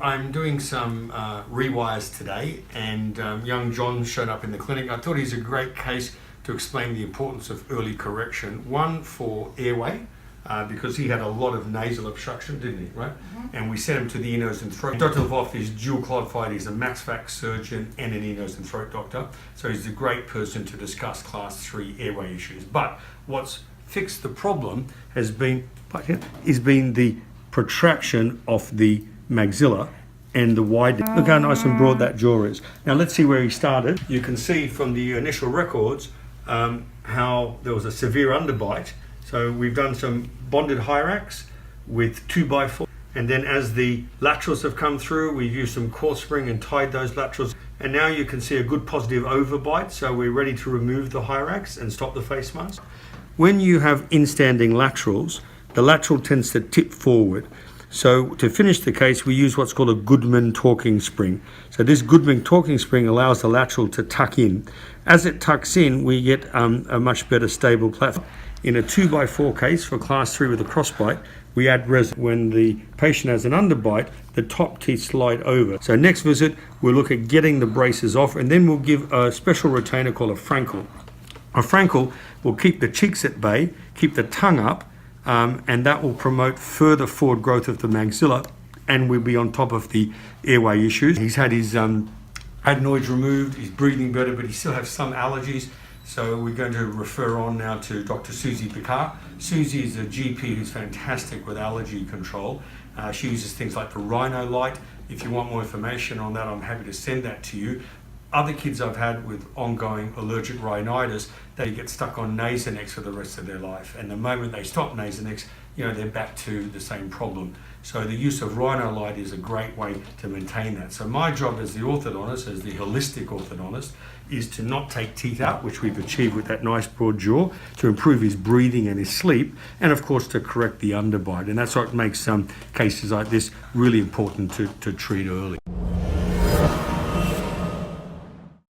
I'm doing some rewires today, and young John showed up in the clinic. I thought he's a great case to explain the importance of early correction. One for airway, because he had a lot of nasal obstruction, didn't he, right? Mm-hmm. And we sent him to the ear, nose and throat. Dr. Lvoff is dual qualified. He's a max-fac surgeon and an ear, nose and throat doctor. So he's a great person to discuss class 3 airway issues. But what's fixed the problem has been the protraction of the maxilla and the wide. Look how nice and broad that jaw is. Now let's see where he started. You can see from the initial records how there was a severe underbite. So we've done some bonded hyrax with 2x4, and then as the laterals have come through, we've used some coarse spring and tied those laterals, and now you can see a good positive overbite, so we're ready to remove the hyrax and stop the face mask. When you have instanding laterals, the lateral tends to tip forward. So to finish the case, we use what's called a Goodman torquing spring. So this Goodman torquing spring allows the lateral to tuck in. As it tucks in, we get a much better stable platform. In a 2x4 case for class 3 with a crossbite, we add resin. When the patient has an underbite, the top teeth slide over. So next visit, we'll look at getting the braces off, and then we'll give a special retainer called a frankel. A frankel will keep the cheeks at bay, keep the tongue up, and that will promote further forward growth of the maxilla, and we'll be on top of the airway issues. He's had his adenoids removed, he's breathing better, but he still has some allergies. So we're going to refer on now to Dr. Susie Picard. Susie is a GP who's fantastic with allergy control. She uses things like the Rhino light. If you want more information on that, I'm happy to send that to you. Other kids I've had with ongoing allergic rhinitis, they get stuck on Nasonex for the rest of their life. And the moment they stop Nasonex, they're back to the same problem. So the use of Rhino light is a great way to maintain that. So my job as the orthodontist, as the holistic orthodontist, is to not take teeth out, which we've achieved with that nice broad jaw, to improve his breathing and his sleep, and of course to correct the underbite. And that's what makes some cases like this really important to treat early.